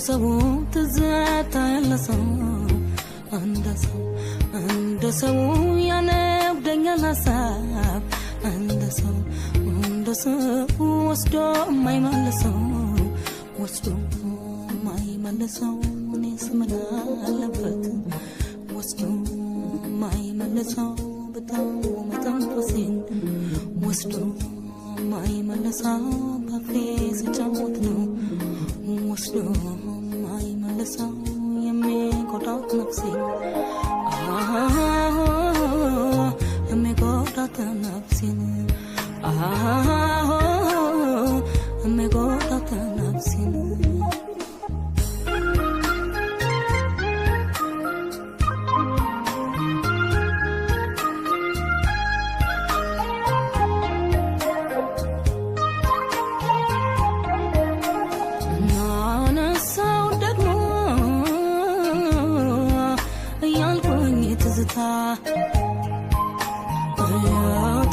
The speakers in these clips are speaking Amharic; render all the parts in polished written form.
ሰው ትዝታ ያለሰው እንደ ሰው ያነብደኛል ሀሳብ እንደ ሰው ወስዶ የማይመልሰው እኔስ ምን አለበት ወስዶ የማይመልሰው በጣም መተንፈሴን ወስዶ የማይመልሰው ባፌ ስጫወት ነው ወስዶ የማይመልሰው የሚጎዳት ነፍሴን የሚጎዳት ነፍሴን የሚጎዳት ነፍሴን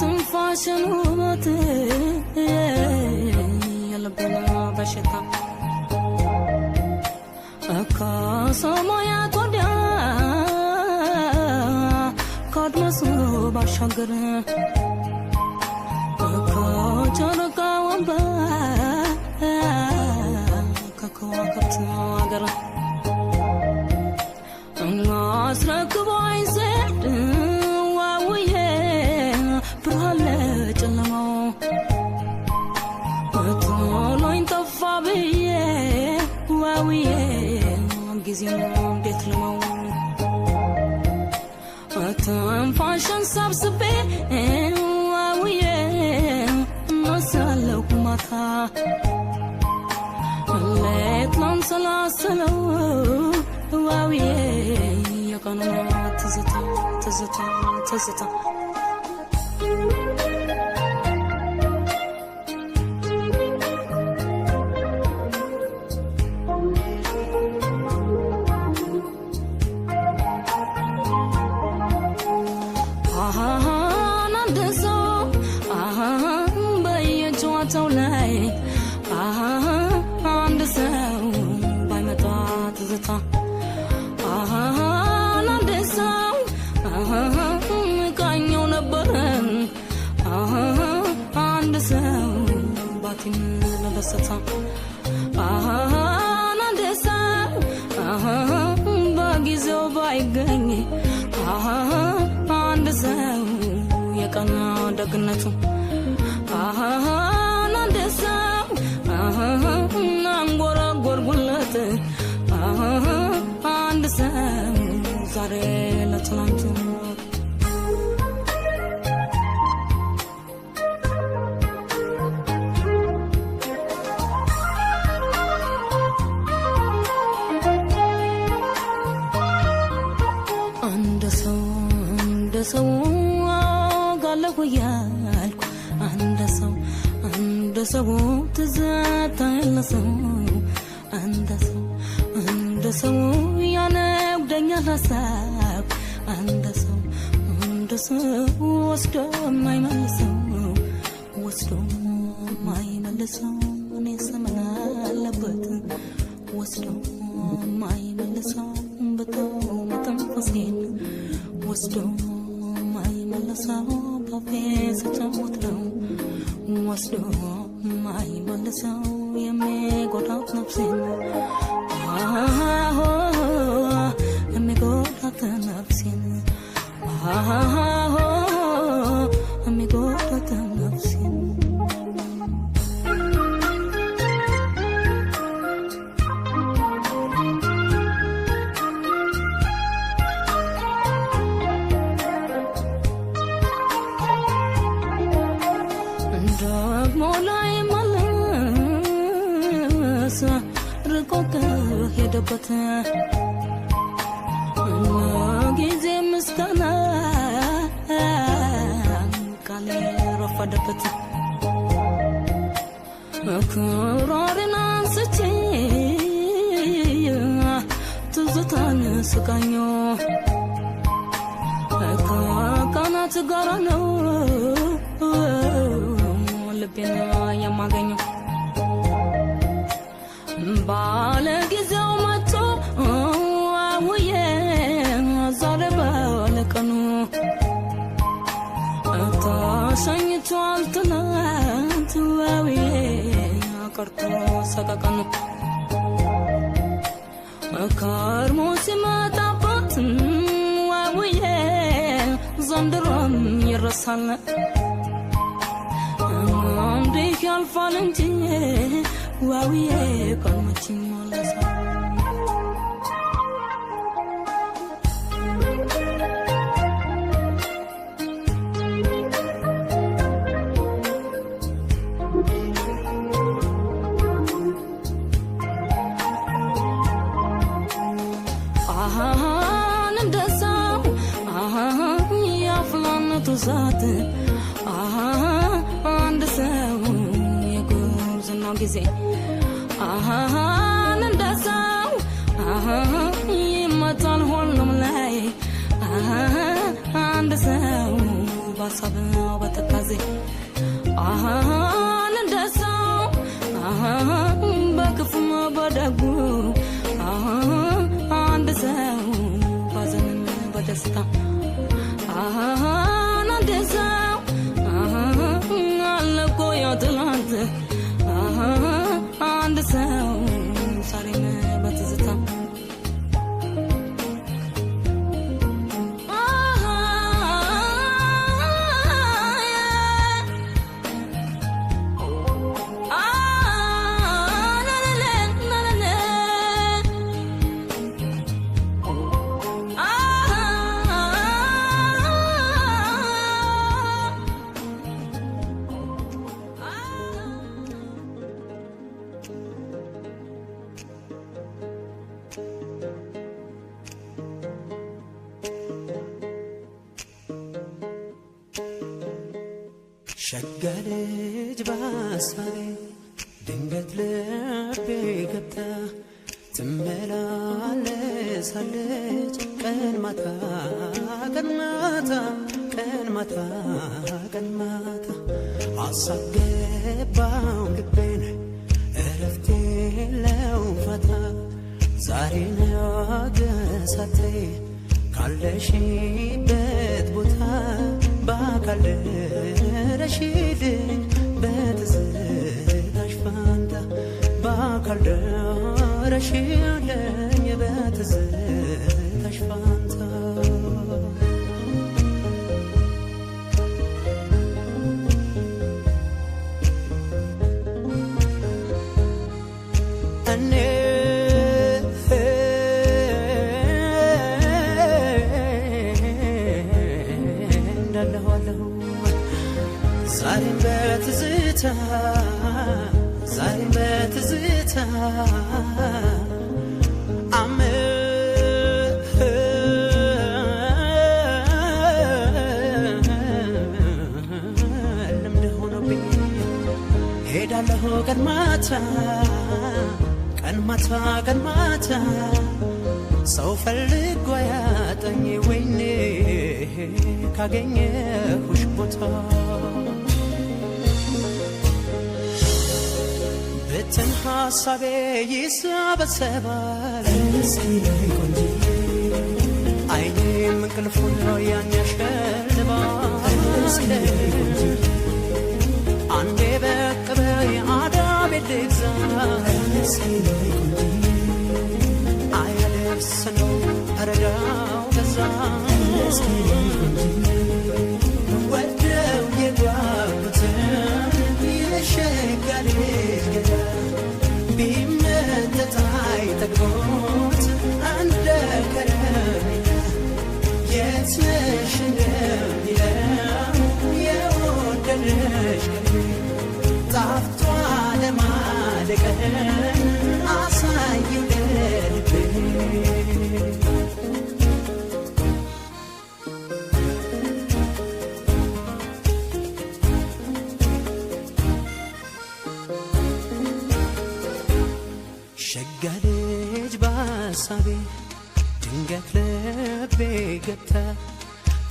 ትንፋሽን ውበት የልቤን በሽታ ከሰማያት ወዲያ ከአድማስ ባሻገር ከጨረቃ ወንበር ከከዋክብት አገር አስረክቦኝ ዘንድ ዋውዬ ብርሃን ለጨለማው ቶሎኝ ጠፋ ብዬ ዋውዬ ጊዜው እንዴት ልመው ትንፋሽን ሰብስቤ ዋውዬ እነሳለሁ ማታ ሌት ላንሰላስለው ዋውዬ የቀኑ ትዝታ በየጨዋታው ላይ አንድ ሰው ባይመጣ ትዝታ አንድ ሰው ቃኘው ነበረን አንድ ሰው ባቲም ለበሰታ አንድ ሰው በጊዜው ባይገኝ አንድ ሰው የቀና ደግነቱ አንድ ሰው አንጎራጎርጉለት አንድ ሰው ዛሬ ለትናንቱ አንድ ሰው ጋለሁ ያልኩ አንድ ሰው ትዝታ ያለሰው አንድ ሰው ያነብደኛል ሀሳብ አንድ ሰው ወስዶ የማይመልሰው እኔስ ምን አለበት ወስዶ የማይመልሰው በጣም መተንፈሴን ወስዶ የማይመልሰው ባፌ ስጫወት ነው ወስዶ የማይመልሰው የሚጎዳት ነፍሴን የሚጎዳት ነፍሴን የሚጎዳት ነፍሴን ደግሞ ላይ መለስ ርቆ ከሄደበት ጊዜ ምስጋና ቃሌ ረፈደበት ክራሬን አንስቼ ትዝታን ስቃኞ ከቀናት ጋር ነው ልቤን የማገኘው ባለ ጊዜው ሰቀቀኑ ከርሞ ሲመጣበት ዋውዬ ዘንድሮም ይረሳል እንዲህ ያልፋል እንጂ ዋውዬ ቀኖች ይሞላል ዛት አንድ ሰው የጉርዝናው ጊዜ እንደዛው ይመጣል ሁሉም ላይ አንድ ሰው ባሳበው በተካዜ እንደዛው በክፉም በደጉ አንድ ሰው ባዘንም በደስታ እንደዛው አለቆ ያጥላት አንድ ሰው ዛሬም በትዝታ ሸጋልጅ ባሳቤ ድንገት ልቤ ገብታ ትመላለሳለች ቀን ማታ ቀን ማታ ቀን ማታ ቀን ማታ አሳብ ገባው ልቤን እረፍት የለው ፋታ ዛሬ ነገ ሳትይ ካለሽበት ቦታ በአካል ደረሽልኝ በትዝታሽ ፋንታ በአካል ደረሽልኝ በትዝታሽ ፋንታ ዛሬም በትዝታ ልምድ ሆኖብኝ ሄዳለሁ ቀን ማታ ቀን ማታ ቀን ማታ ሰው ፈልጎ ያጠኝ ወይኔ ካገኘሁሽ ቦታ ብትን ሐሳቤ ይሰበሰባል አይኔም እንቅልፉን ያን ያሸልባል አንዴ በቅበይ አዳቤ ልግዛ አያደርስ ነው እረዳው በዛ ወደው የጓጉትን የሸጋሌ ገዳ ቢመተት አይጠግቦት እንደ ከረሜላ የት ነሽ እንደሚለው የወደደሽ ቀልቤ ጣፍቷ ለማደቀን አሳየው ለልቤ ሸጋልጅ ባሳቤ ድንገት ልቤ ገብታ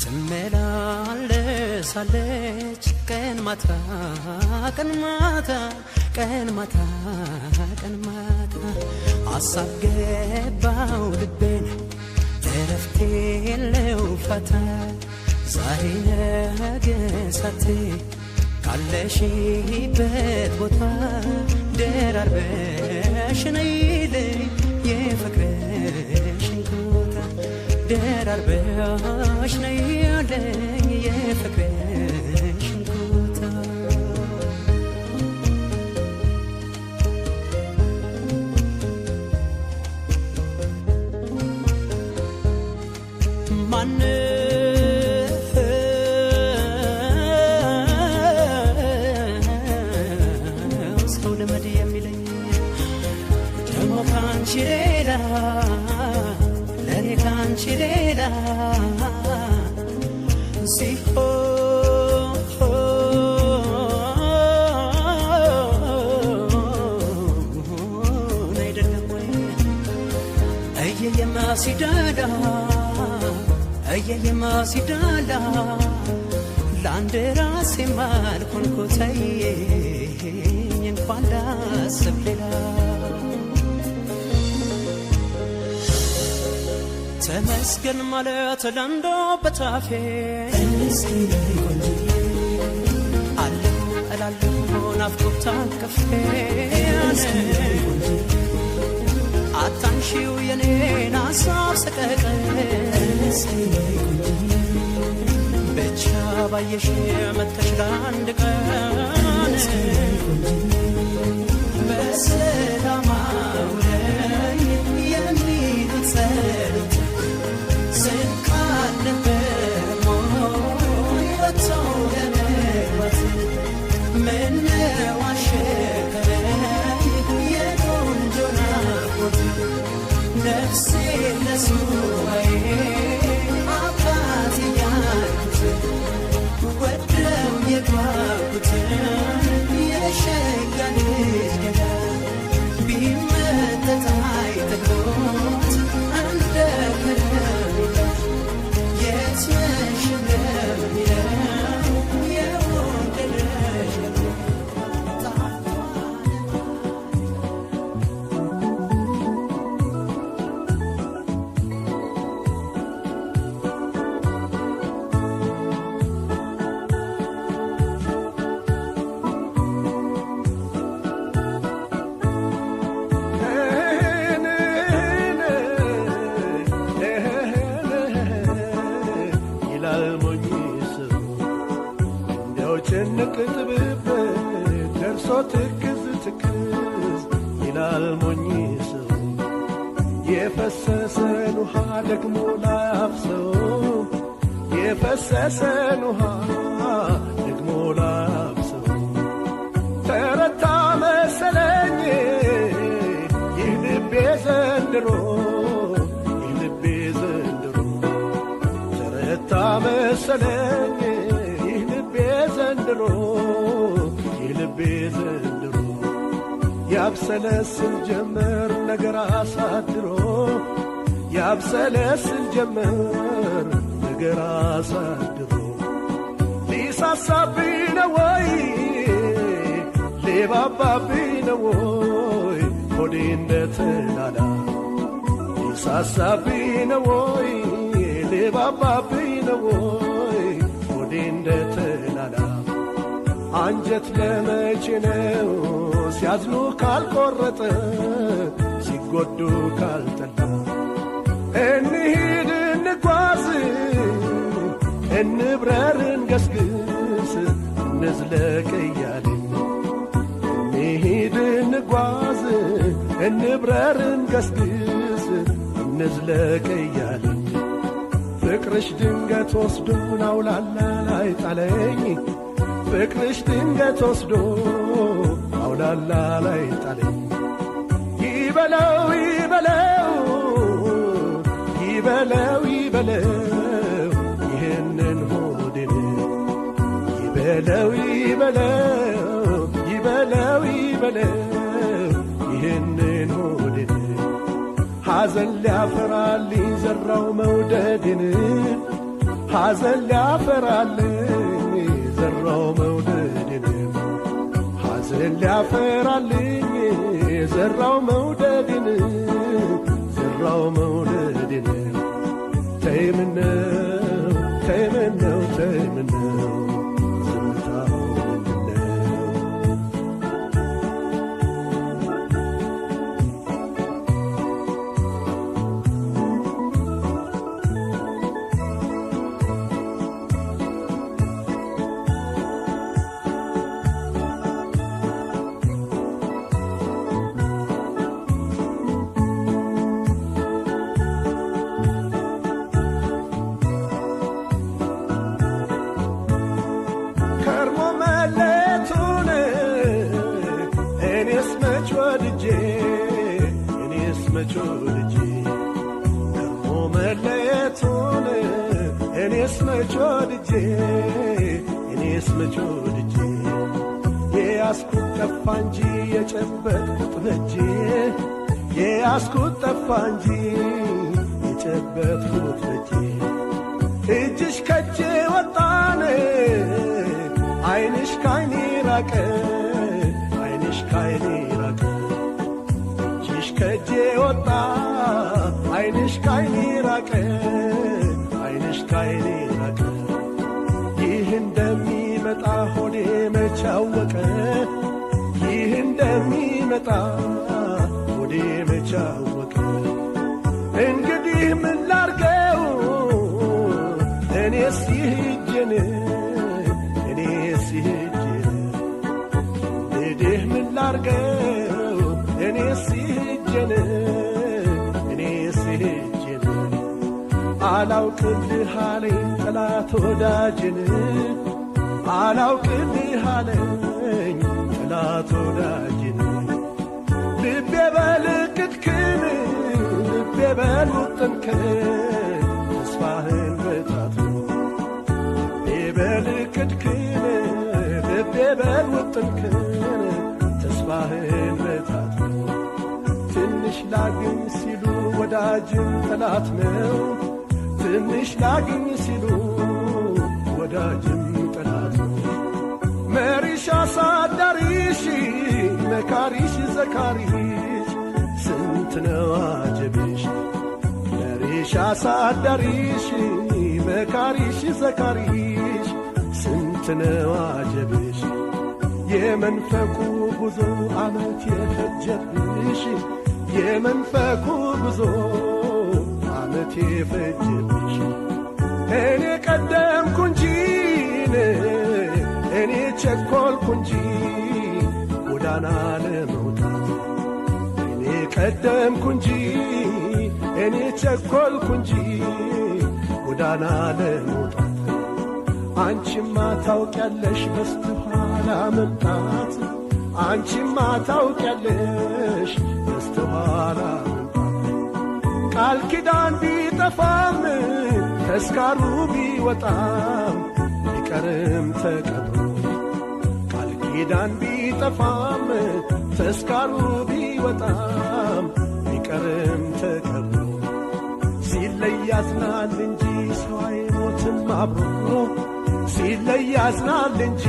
ትመላለሳለች ቀን ማታ ቀን ማታ ቀን ማታ ቀን ማታ አሳብ ገባው ልቤን እረፍት የለው ፋታ ዛሬ ነገ ሳትይ ካለሽበት ቦታ ደራርበሽ ነይልኝ የፍቅርሽን ኩታ ደራርበሽ ነይልኝ የፍቅርሽን ኩታ ለኔ ካንቺ ሌላ ሲሆን አይደለም ወይ እየየማ ሲዳላ ለአንድ ራሴ ማልኮንኮተይ እንኳን ላስብ ሌላ ተመስገን ማለት ለንዶ በታፌ አለሁ እላለሁ ናፍቆት አቅፌ አታንሺው የኔን ሀሳብ ሰቀቀን ብቻ ባየሽ መጥተሽ ለአንድ ቀን በሰላም አውለኝ የሚሉት ጸሎት የፈሰሰን ውሃ ደግሞ ላያፍሰው የፈሰሰን ውሃ ደግሞ ላያፍሰው ተረታ መሰለኝ ይህ ልቤ ዘንድሮ ተረታ መሰለኝ ይህ ልቤ ዘንድሮ ያብሰለስል ጀመር ነገር አሳድሮ ያብሰለስል ጀመር ነገር አሳድሮ ሊሳሳብኝ ነው ወይ ሊባባብኝ ነው ወይ ሆዴ እንደተላላ ሊሳሳብኝ ነው ወይ ሊባባብኝ ነው ወይ ሆዴ እንደተላላ አንጀት ለመቼ ነው ሲያዝኑ ካልቆረጠ ሲጎዱ ካልጠላ እንሂድ እንጓዝ እንብረር እንገስግስ እንዝለቅ እያለኝ እንሂድ እንጓዝ እንብረር እንገስግስ እንዝለቅ እያለኝ ፍቅርሽ ድንገት ወስዶ አውላላ ላይ ጣለኝ ፍቅርሽ ድንገት ወስዶ አውላላ ላይ ጣለኝ ይበለው ይበለው ይበለው ይበለው ይህንን ሆዴን ይበለው ይበለው ይበለው ይበለው ይህንን ሆዴን ሐዘን ሊያፈራልኝ ዘራው መውደድን ሐዘን ሊያፈራልኝ ዘራው መውደድን ሐዘን ሊያፈራልኝ ዘራው መውደድን ዘራው መውደድን ተይምነው ተይምነው ተይምነው ዝምታው ምንድነው መች ወድጄ ከርሞ መለየቱን እኔስ መች ወድጄ እኔስ መች ወድጄ የያዝኩት ጠፋ እንጂ የጨበጥኩት በጄ የያዝኩት ጠፋ እንጂ የጨበጥኩት በጄ እጅሽ ከጄ ወጣን ዓይንሽ ካይኔ ራቀ ዓይንሽ ካይኔ ራቀ እጅሽ ከጄ ወጣ ዓይንሽ ካይኔ ራቀ ዓይንሽ ካይኔ ራቀ ይህ እንደሚመጣ ሆዴ መች አወቀ ይህ እንደሚመጣ ሆዴ መች አወቀ እንግዲህ ምን ላርገው እኔስ ይህጄን እኔስ ይህጄን እንግዲህ ምን ላርገው እኔስ ይህጄን እኔስ ይህጄን አላውቅልህ አለኝ ጠላት ወዳጅን አላውቅልህ አለኝ ጠላት ወዳጅን ልቤ በልቅትክን ልቤ በልውጥንክን ተስፋህን በጣት ልቤ በልቅትክን ልቤ በልውጥንክን ተስፋህን በጣት ትንሽ ላግኝ ሲሉ ወዳጅን ጠላት ነው ትንሽ ላግኝ ሲሉ ወዳጅን ጠላት ነው መሪሽ አሳዳሪሽ መካሪሽ ዘካሪሽ ስንት ነው አጀብሽ መሪሽ አሳዳሪሽ መካሪሽ ዘካሪሽ ስንት ነው አጀብሽ የመንፈቁ ጉዞ ዓመት የፈጀብሽ የመንፈቁ ጉዞ ዓመት የፈጀብሽ እኔ ቀደምኩ እንጂ እኔ ቸኰልኩ እንጂ ጎዳና ለመውጣት እኔ ቀደምኩ እንጂ እኔ ቸኰልኩ እንጂ ጎዳና ለመውጣት አንቺማ ታውቂያለሽ በስተኋላ መምጣት አንቺማ ታውቂያለሽ በስተኋላ መምጣት ቃል ኪዳን ቢጠፋም ተስካሩ ቢወጣም ቢቀርም ተቀብሮ ቃል ኪዳን ቢጠፋም ተስካሩ ቢወጣም ቢቀርም ተቀብሮ ሲለይ ያዝናል እንጂ ሰው አይሞትም አብሮ ሲለይ ያዝናል እንጂ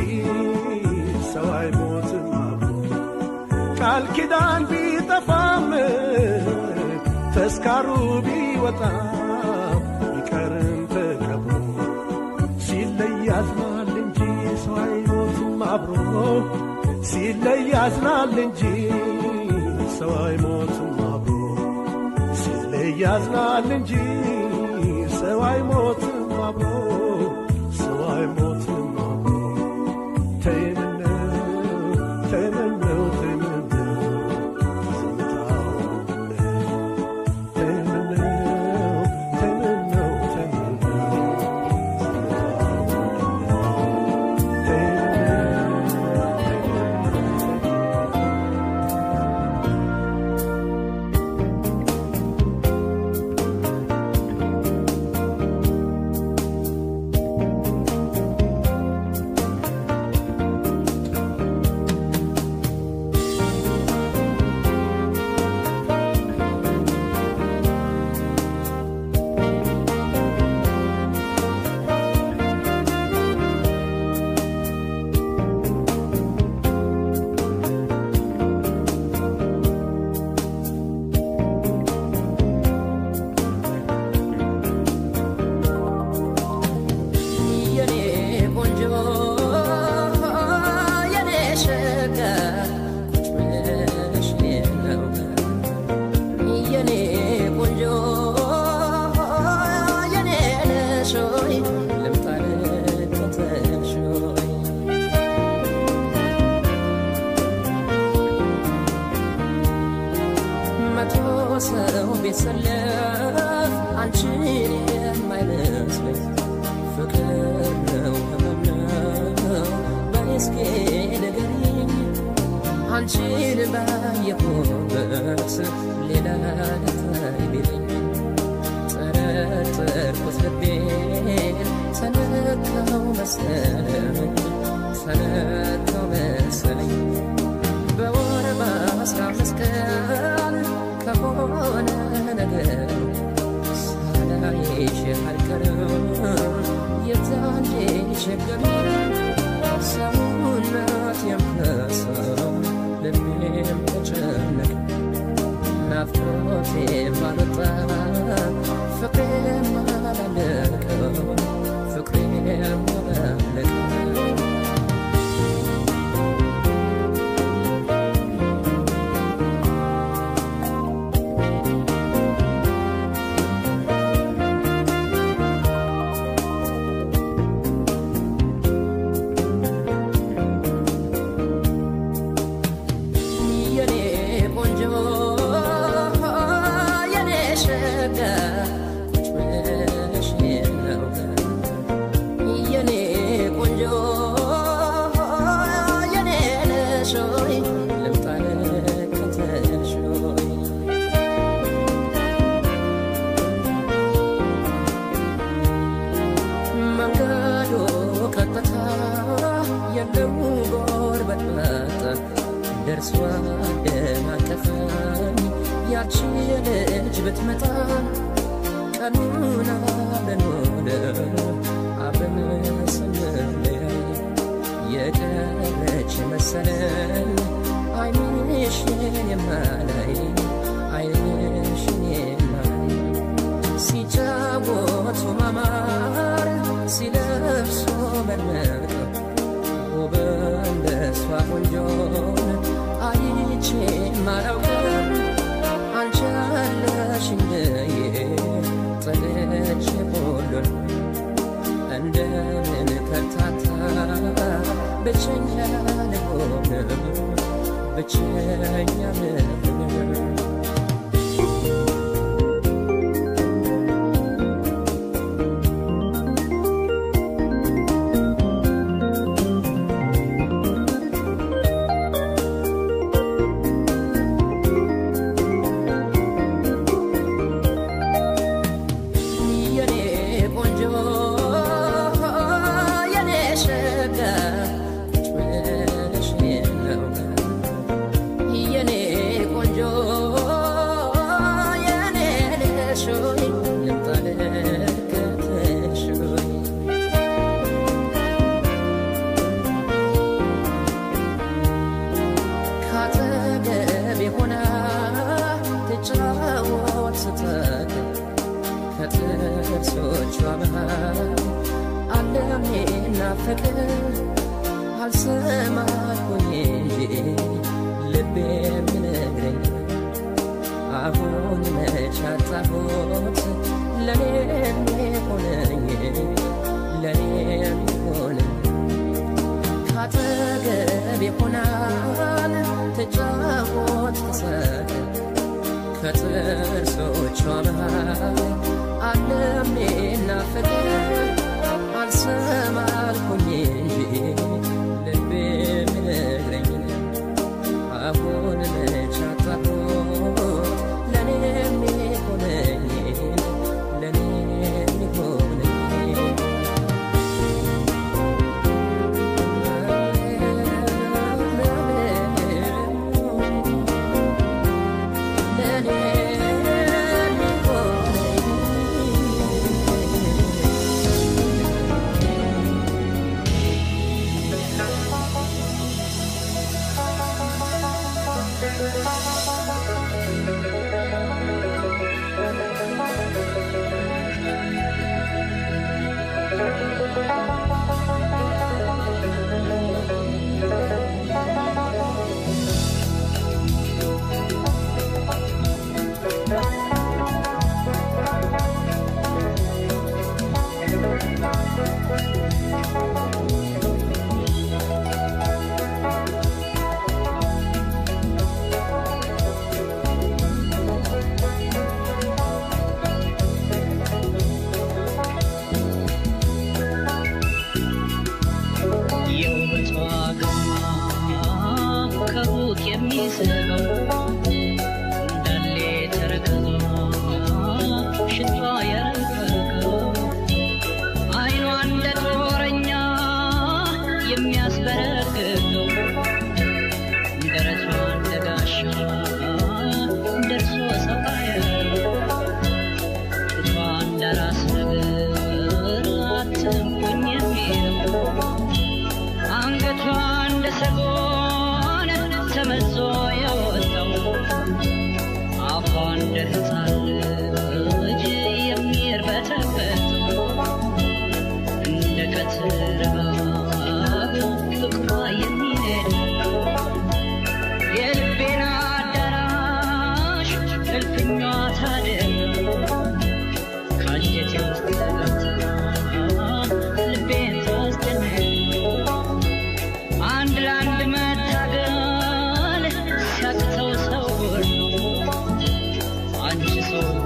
ሰው አይሞትም አብሮ ቃል ኪዳን ቢጠፋም ተስካሩ ቢወጣም ቢቀርም ተቀብሮ ሲለይ ያዝናል እንጂ ሰው አይሞትም አብሮ ሲለይ ያዝናል እንጂ ሰው አይሞትም አብሮ ሲለይ ያዝናል እንጂ ሰው አይሞትም አብሮ ሰው አይሞትም አብሮ ተይምነው ተይምነው ተይምነው ሰው ቢሰለፍ አንቺን የማይመስለኝ ፍቅር ነው ህመም ነው በእስኪ ንገሪኝ አንቺን ባየሁበት ሌላ ለታይ ቢለኝ ጠረጠርኩት ልቤን ተነካው መሰለኝ በወር በ15 ቀን ከሆነ ነገር ሳላይሽ አልቀርም የዛኔ ቸገረኝ ሰውነት የምረሳው ልቤም ተጨነቀ ናፍቆቴም አልወጣ ፍቅሬም አላለቀ ፍቅሬም አላለቀ Aho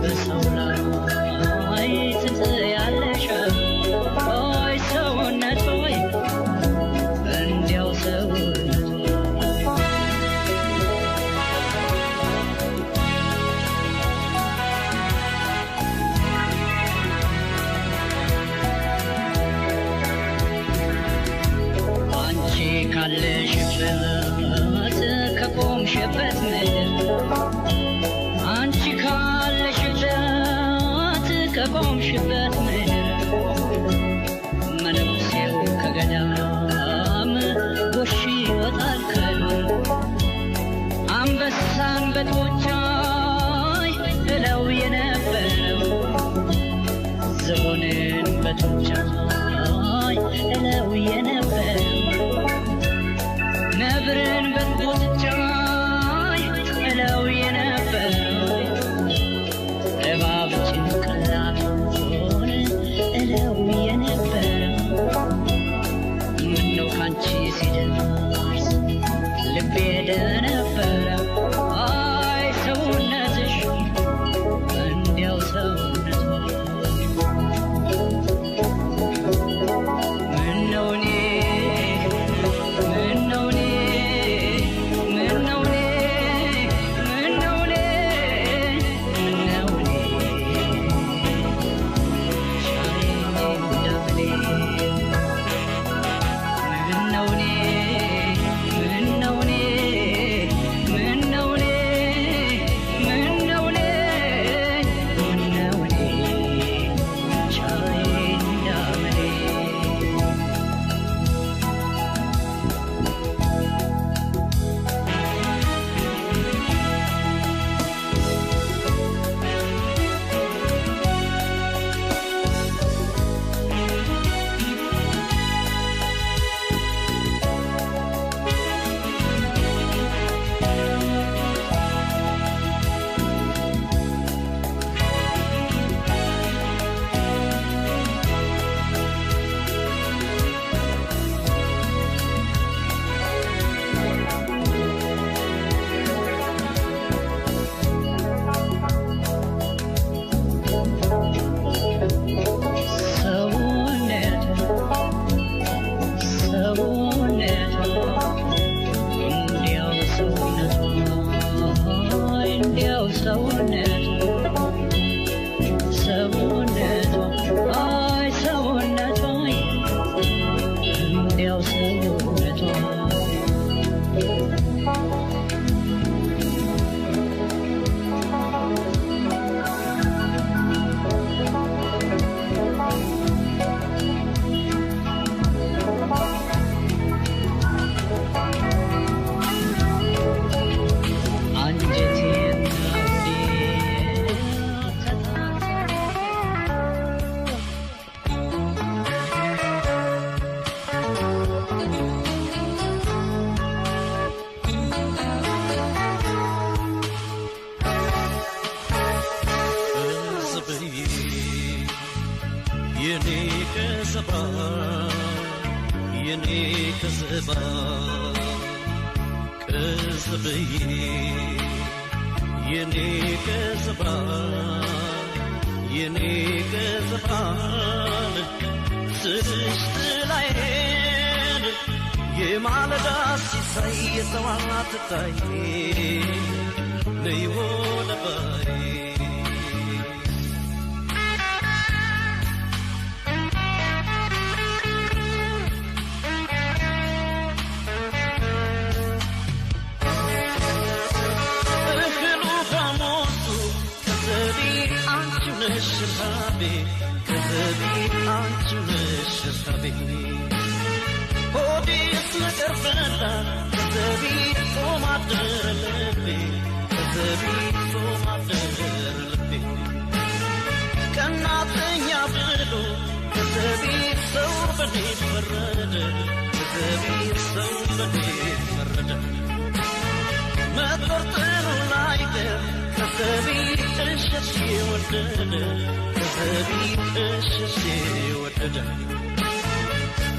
በሰው ላይ ትጥያለሽ ወይ ሰውነት ወይ እንዲያው ሰውነት አንቺ ካለሽበት ከቆምሽበት ምድር አንቺ ካለሽበት ከቆምሽበት ምድር መነኩሴው ከገዳም ጎሽ ይወጣል ከዱር አንበሳን በጡንቻይ እለው የነበረው ዝሆንን በጡንቻይ እለው የነበረው ነብርን በጡንቻይ እለው የነበረው እባብ ጭንቅላቱን እለው የነበረው ምነው ካንቺ ሲደርስ ልቤ ደነበረ አይ ሰውነትሽ እንዲያው ሰውነት ምነው እኔ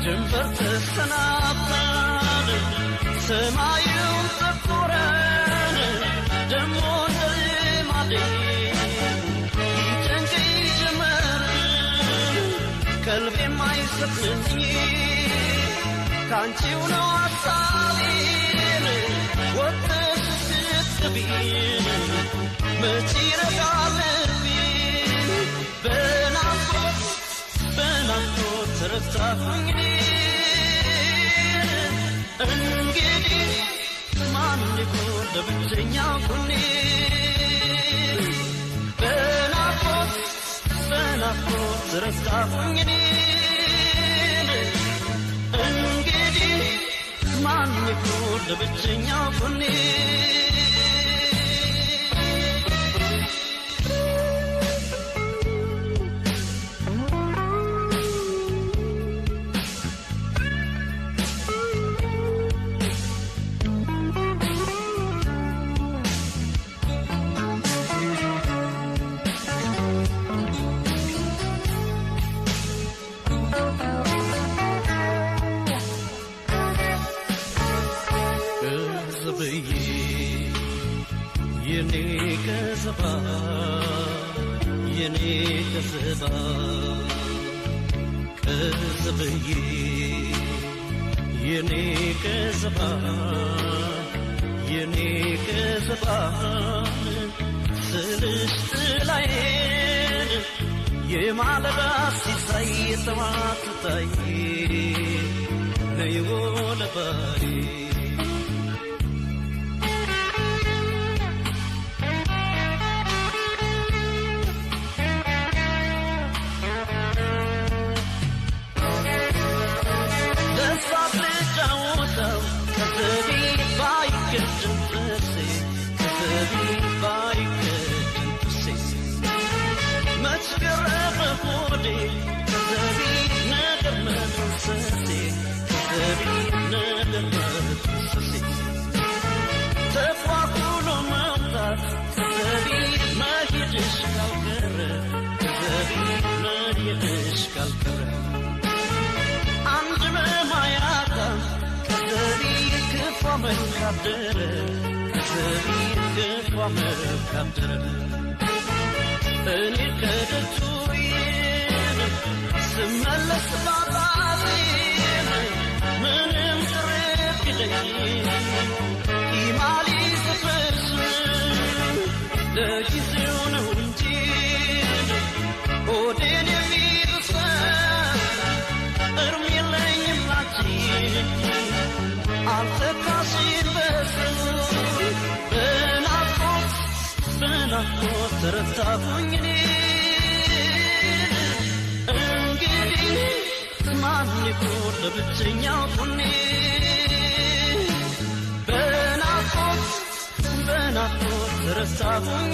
ጀንበር ተሰናብታን ሰማዩን ጠቆረን ደሞ እንደልማዴ ቀልቤ የማይሰጥልኝ ካንቺው ነው ሐሳቤን ወጥተሽ ስትገቢ መች ይረጋል ልቤ በናፍቆት ተረታሁኝ እንግዲህ ማን ሊጎን ለብቸኛው ጎኔ በናፍቆት ተረታሁኝ እንግዲህ ማን ሊጎን ለብቸኛው ጎኔ የማለዳ ሲሳይ የተማትታይ ነይወለባይ እኔ ከደቱዬን ስመለስ ባባዜን ምንም ቅርብ ይለኝ ኢማሊ ስፍርስ ለጊዜው ነው እንጂ ሆዴን የሚብሰን እርም የለኝም ላንቺ አልተካሽን በስም በናፍቆት ተረታሁኝ እንግዲህ ማን ይጎን ለብቸኛው ጎኔ በናፍቆት ተረታሁኝ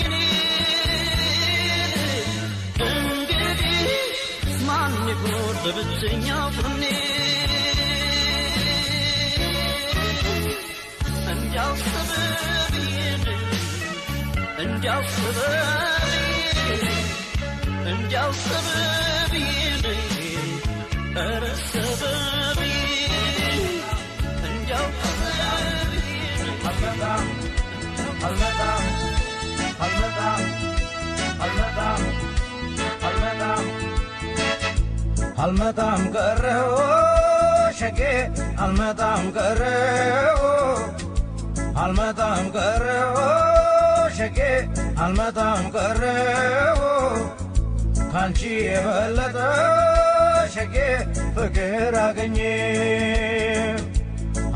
እንግዲህ ማን ይጎን ለብቸኛው ጎኔ እንዲያው ሰበብዬን እንዲያው ሰበብዬን ኧረ ሰበብዬን እንዲያው ሰበብዬን አልመጣም ቀረሁ ሸጌ አልመጣም ቀረሁ አልመጣም ቀረሁ ሸጌ አልመጣም ቀረሁ ካንቺ የበለጠ ሸጌ ፍቅር አገኘ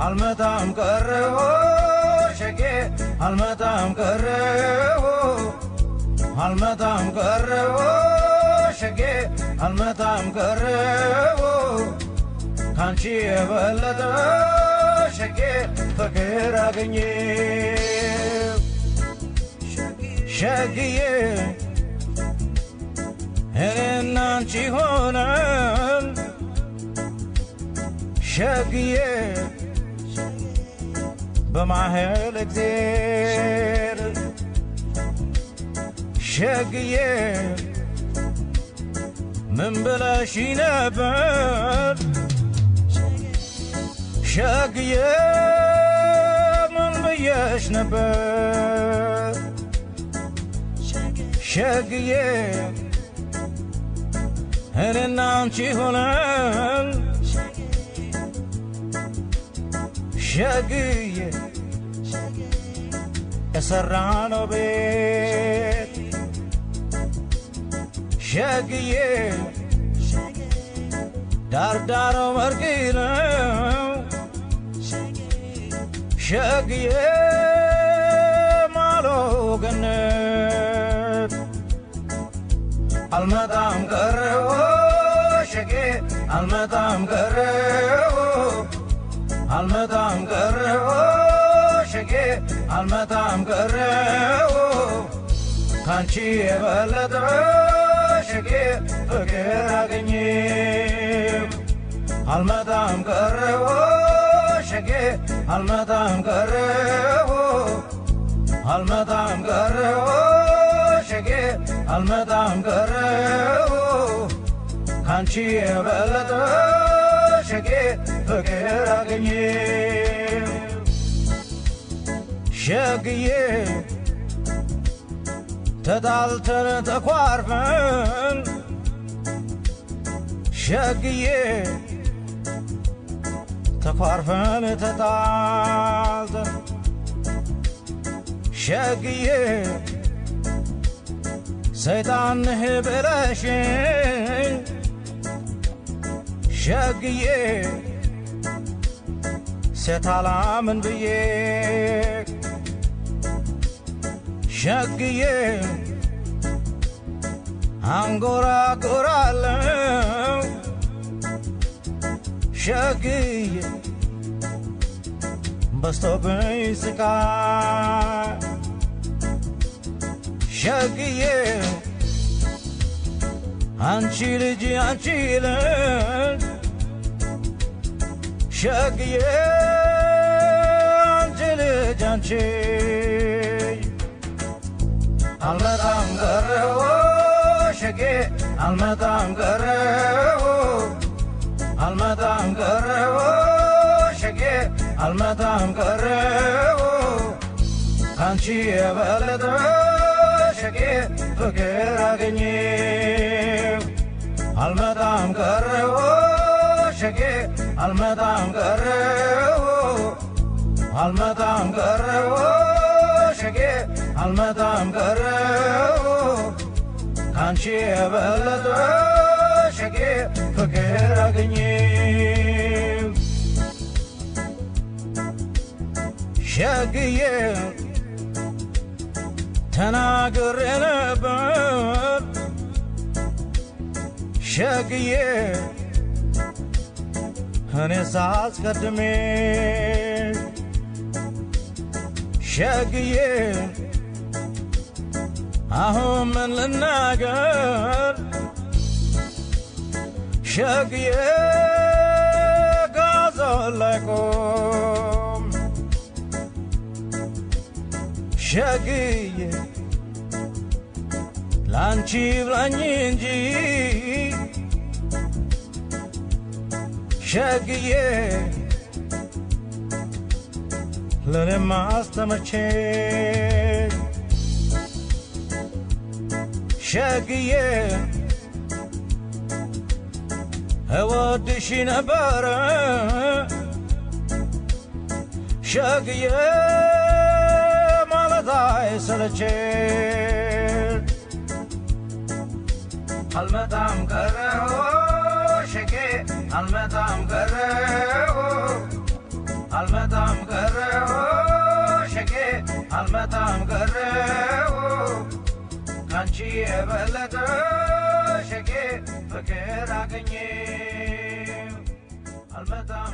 አልመጣም ቀረሁ ሸጌ አልመጣም ቀረሁ አልመጣም ቀረሁ ሸጌ አልመጣም ቀረሁ ካንቺ የበለጠ ሸጌ ፍቅር አገኘ ሸግዬ እኔና አንቺ ሆነን ሸግዬ በማህል እግዜር ሸግዬ ምን ብለሽ ነበር ሸግዬ ምን ብየሽ ነበር ሸግዬ እኔና አንቺ ሆነን ሸግዬ የሰራነው ቤት ሸግዬ ዳርዳሮ መርቂ ነው ሸግዬ ማሎ ገነት አልመጣም ቀረው ሸጌ አልመጣም ቀረው አልመጣም ቀረው ሸጌ አልመጣም ቀረው ካንቺ የበለጠ ሸጌ ፍቅር አገኘው አልመጣም ቀረው ሸጌ አልመጣም ቀረው አልመጣም ቀረው ሸጌ አልመጣም ቀረው ካንቺ የበለጠ ሸጌ ፍቅር አገኘው ሸግዬ ተጣልተን ተኳርፈን ሸግዬ ተኳርፈን ተጣልተን ሸግዬ ሰይጣን ነህ ብለሽኝ ሸግዬ ሴት አላምን ብዬ ሸግዬ አንጎራጉራለሁ ሸግዬ በስቶብኝ ስቃይ ሸግዬ አንቺ ልጅ አንቺ ልጅ ሸግዬ አንቺ ልጅ አንቺ አልመጣም ቀረው ሸጌ አልመጣም ቀረው አልመጣም ቀረው ሸጌ አልመጣም ቀረው ካንቺ የበለጠ ሸጌ ፍቅር አገኘው አልመጣም ቀረው ሸጌ አልመጣም ቀረው አልመጣም ቀረው ሸጌ አልመጣም ቀረው ካንቺ የበለጠ ሸጌ ፍቅር አገኘው ሸግዬ ተናግሬ ነበር ሸግዬ እኔ ሳስቀድሜ ሸግዬ አሁን ምን ልናገር ሸግዬ ጋዞን ላይ ቆም ሸግዬ ላንቺ ብላኝ እንጂ ሸግዬ ለኔም አስተመቼኝ ሸግዬ እወድሽ ነበረ ሸግዬ ማለት አይሰለቸኝ አልመጣም ቀረው ሸጌ አልመጣም ቀረው አልመጣም ቀረው ሸጌ አልመጣም ቀረው ካንቺ የበለጠ ሸጌ ፍቅር አገኘው አልመጣም